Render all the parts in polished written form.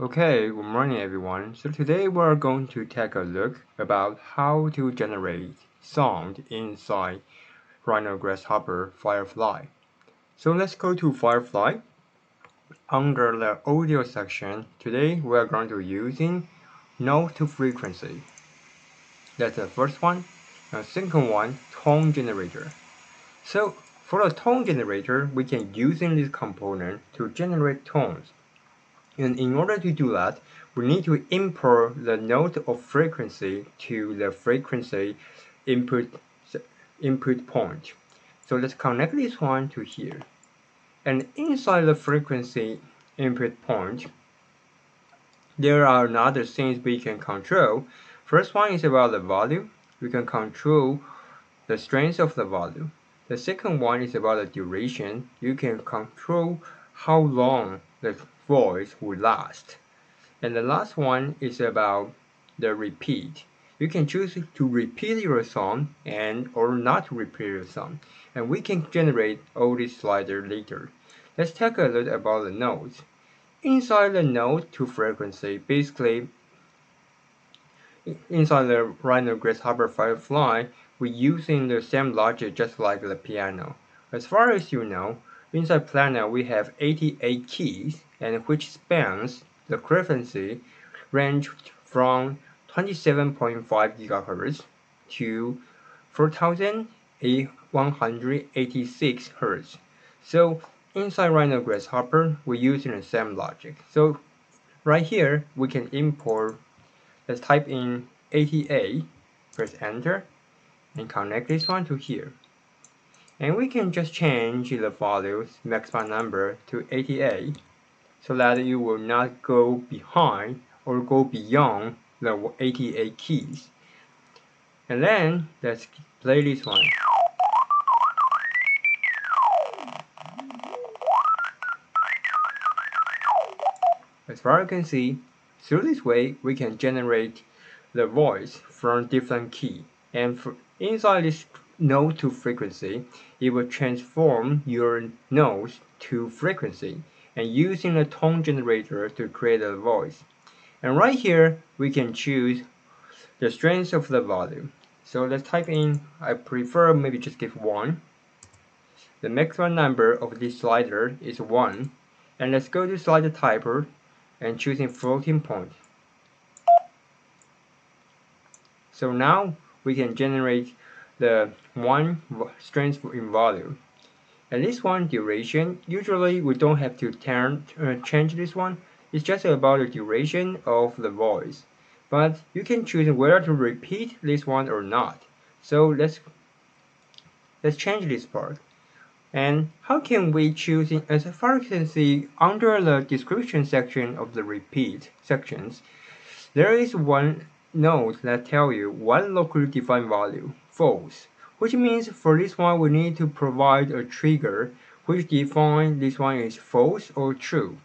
Okay, good morning everyone. So today we're going to take a look about how to generate sound inside Rhino Grasshopper Firefly. So let's go to Firefly. Under the audio section, today we're going to using note to frequency. That's the first one. And second one, tone generator. So for the tone generator, we can using this component to generate tones. And in order to do that, we need to import the note of frequency to the frequency input point. So let's connect this one to here. And inside the frequency input point, there are other things we can control. First one is about the volume. We can control the strength of the volume. The second one is about the duration. You can control how long the voice will last. And the last one is about the repeat. You can choose to repeat your song and or not to repeat your song. And we can generate all these sliders later. Let's take a look about the notes. Inside the note to frequency, basically inside the Rhino Grasshopper Firefly, we're using the same logic just like the piano. As far as you know, inside piano we have 88 keys, and which spans the frequency range from 27.5 GHz to 4186 Hz. So inside Rhino Grasshopper, we're using the same logic. So right here, we can import. Let's type in 88, press enter, and connect this one to here. And we can just change the volume's maximum number to 88 so that you will not go behind or go beyond the 88 keys. And then let's play this one. As far as you can see, through this way we can generate the voice from different key. And inside this note to frequency, it will transform your notes to frequency and using a tone generator to create a voice. And right here, we can choose the strength of the volume. So let's type in, I prefer maybe just give 1. The maximum number of this slider is 1. And let's go to slider typer and choosing floating point. So now we can generate the one strength in volume. And this one duration, usually we don't have to change this one. It's just about the duration of the voice. But you can choose whether to repeat this one or not. So let's change this part. And how can we choose as far as you can see under the description section of the repeat sections, there is one note that tells you one locally defined value, false, which means for this one we need to provide a trigger which defines this one is false or true.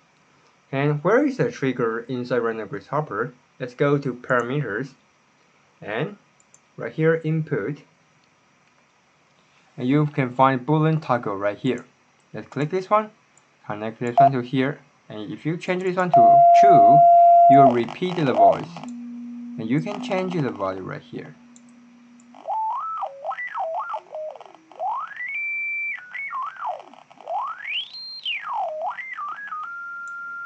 And where is the trigger inside Rhino Grasshopper? Let's go to parameters and right here input. And you can find Boolean toggle right here. Let's click this one, connect this one to here, and if you change this one to true, you will repeat the voice. And you can change the value right here.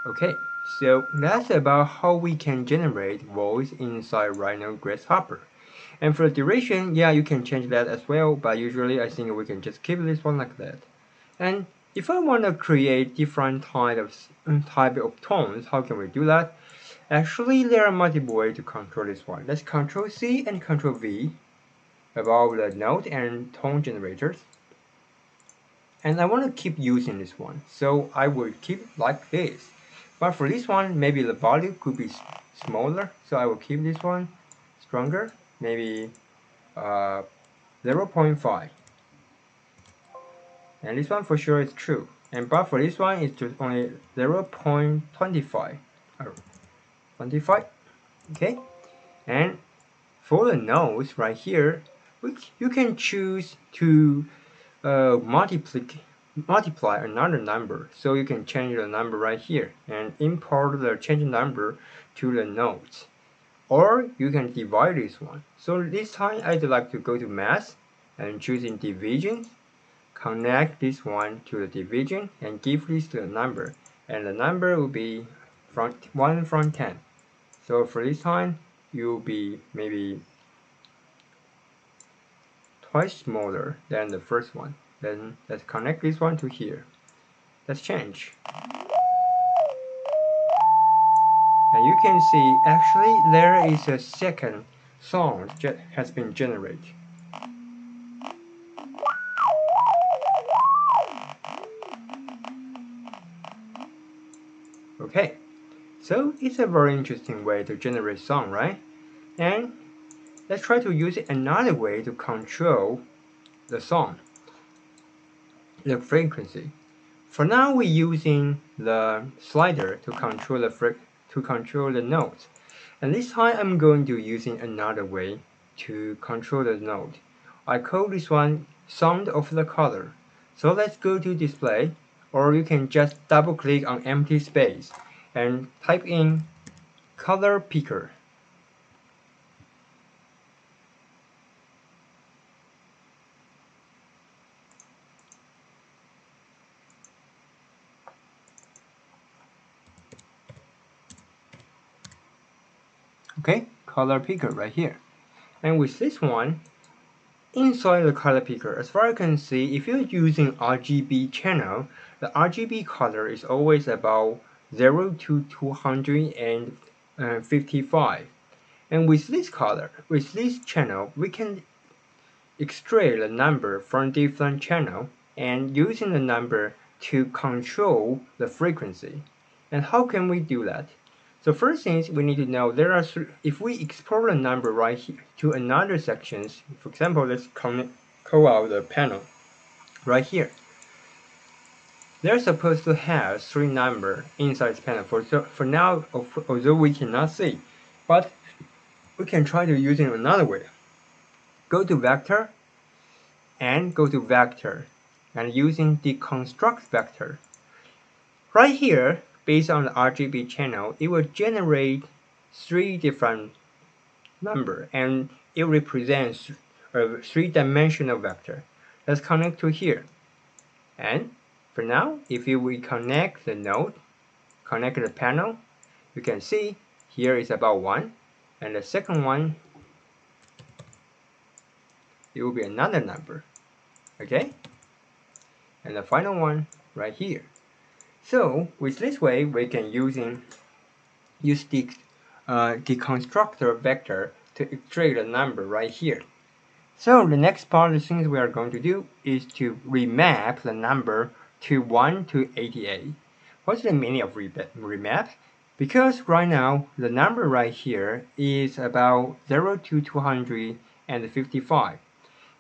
Okay, so that's about how we can generate voice inside Rhino Grasshopper. And for the duration, yeah, you can change that as well, but usually I think we can just keep this one like that. And if I want to create different type of tones, how can we do that? Actually, there are multiple ways to control this one. Let's Control C and Control V about the note and tone generators. And I want to keep using this one, so I will keep like this. But for this one, maybe the volume could be smaller, so I will keep this one stronger, maybe 0.5. And this one for sure is true. And but for this one, it's just only 0.25. 25. Okay. And for the notes right here, which you can choose to multiply multiply another number. So you can change the number right here and import the change number to the notes. Or you can divide this one. So this time I'd like to go to math and choosing division. Connect this one to the division and give this to the number. And the number will be from 1 from 10. So for this time, it will be maybe twice smaller than the first one. Then let's connect this one to here. Let's change. And you can see actually there is a second sound that has been generated. Okay, so it's a very interesting way to generate sound, right? And let's try to use it another way to control the sound, the frequency. For now, we're using the slider to control the notes. And this time, I'm going to using another way to control the note. I call this one sound of the color. So let's go to display, or you can just double click on empty space and type in color picker. Okay, color picker right here. And with this one, inside the color picker, as far as I can see, if you're using RGB channel, the RGB color is always about 0 to 255. And with this color, with this channel, we can extract the number from different channel and using the number to control the frequency. And how can we do that? So first thing is we need to know there are if we export a number right here to another sections, for example, let's call out the panel right here. They're supposed to have 3 numbers inside this panel. For now, although we cannot see, but we can try to use it another way. Go to vector and go to vector and using deconstruct vector. Right here, based on the RGB channel, it will generate 3 different numbers and it represents a 3-dimensional vector. Let's connect to here. And for now, if we connect the node, connect the panel, you can see here is about 1 and the second one, it will be another number. Okay? And the final one right here. So with this way, we can use the deconstructor vector to extract the number right here. So the next part of the things we are going to do is to remap the number to 1 to 88. What's the meaning of remap? Because right now the number right here is about 0 to 255.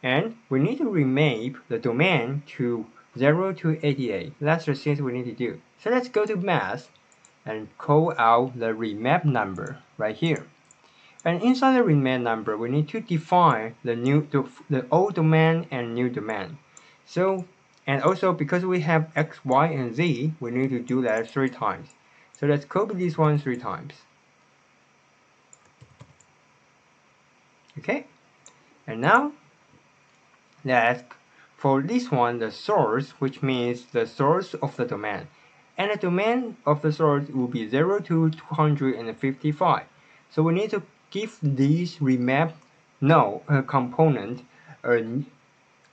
And we need to remap the domain to 0 to 88. That's the things we need to do. So let's go to math and call out the remap number right here. And inside the remap number, we need to define the old domain and new domain. So, and also because we have X, Y, and Z, we need to do that 3 times. So let's copy this one 3 times. Okay, and now let's for this one the source, which means the source of the domain, and the domain of the source will be 0 to 255. So we need to give this remap component a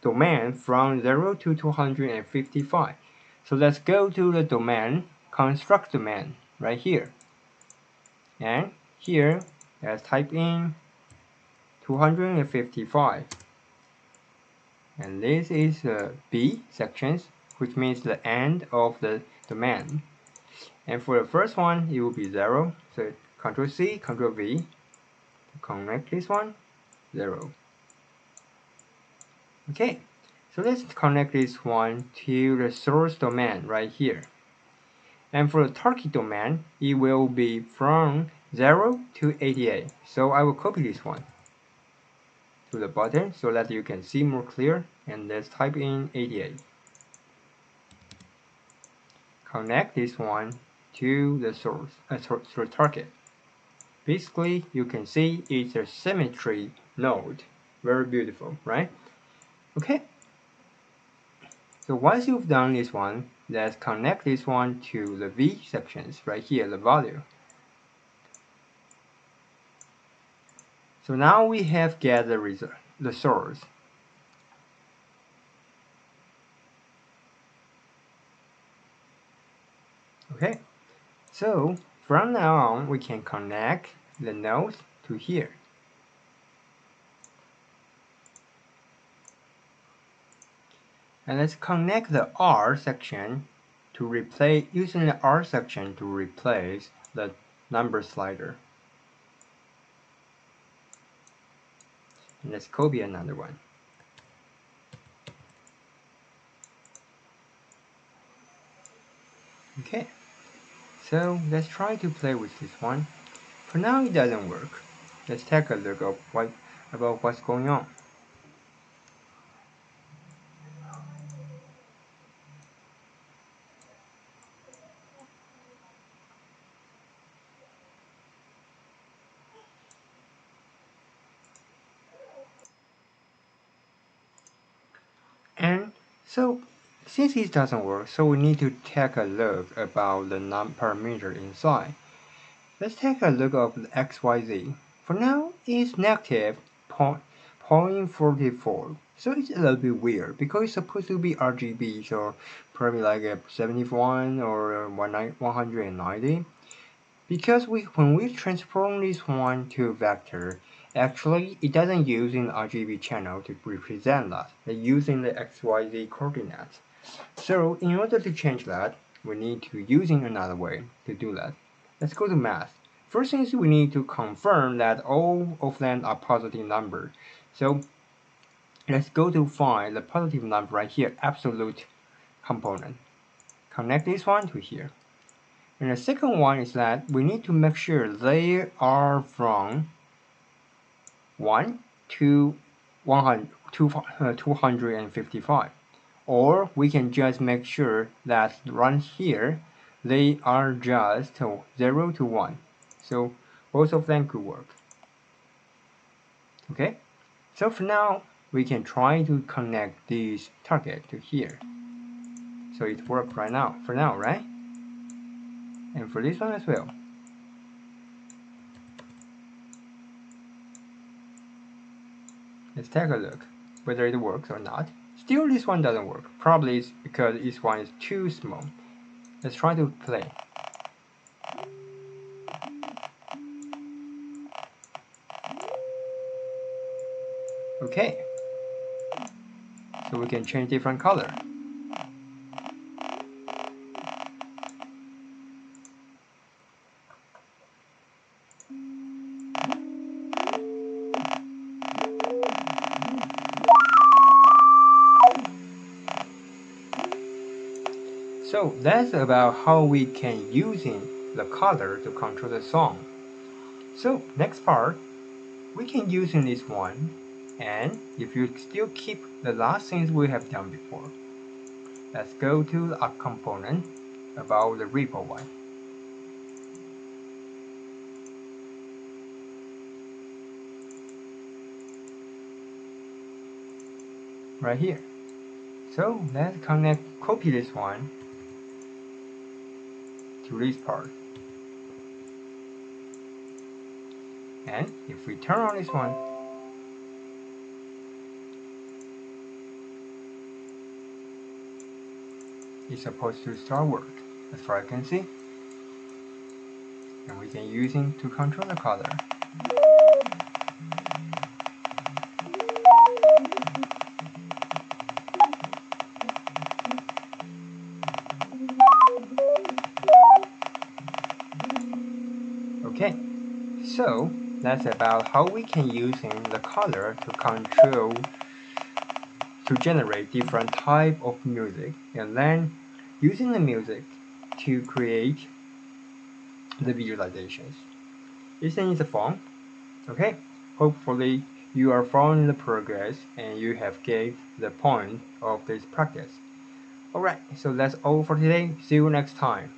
domain from 0 to 255. So let's go to the domain, construct domain right here, and here let's type in 255. And this is B sections, which means the end of the domain. And for the first one, it will be 0. So Control C, Control V to connect this one, 0. Okay, so let's connect this one to the source domain right here. And for the target domain, it will be from 0 to 88. So I will copy this one to the bottom so that you can see more clear, and let's type in 88. connect this one to the source, target. Basically, you can see it's a symmetry node. Very beautiful, right? Okay. So once you've done this one, let's connect this one to the V sections right here, the value. So now we have get the source. Okay. So from now on, we can connect the nodes to here. And let's connect the R section to replace, using the R section to replace the number slider. And let's copy another one. Okay, so let's try to play with this one. For now it doesn't work. Let's take a look at what's going on. And so since it doesn't work, so we need to take a look about the parameter inside. Let's take a look at the XYZ. For now, it's negative 0.44. So it's a little bit weird because it's supposed to be RGB, so probably like a 71 or 190. Because when we transform this one to vector, actually it doesn't use an RGB channel to represent that. It's using the XYZ coordinates. So in order to change that, we need to using another way to do that. Let's go to math. First thing is we need to confirm that all of them are positive number. So let's go to find the positive number right here, absolute component. Connect this one to here. And the second one is that we need to make sure they are from 1 to 255. Or we can just make sure that right here they are just 0 to 1. So both of them could work. Okay, so for now we can try to connect this target to here. So it worked right now, for now, right? And for this one as well. Let's take a look whether it works or not. Still this one doesn't work. Probably it's because this one is too small. Let's try to play. Okay. So we can change different color. So that's about how we can using the color to control the song. So next part, we can using this one, and if you still keep the last things we have done before, let's go to a component about the ripple one. Right here. So let's copy this one to this part. And if we turn on this one, it's supposed to start work, as far as I can see. And we can use it to control the color. Okay, so that's about how we can using the color to control, to generate different type of music, and then using the music to create the visualizations. Isn't it fun? Okay, hopefully you are following the progress and you have gained the point of this practice. Alright, so that's all for today. See you next time.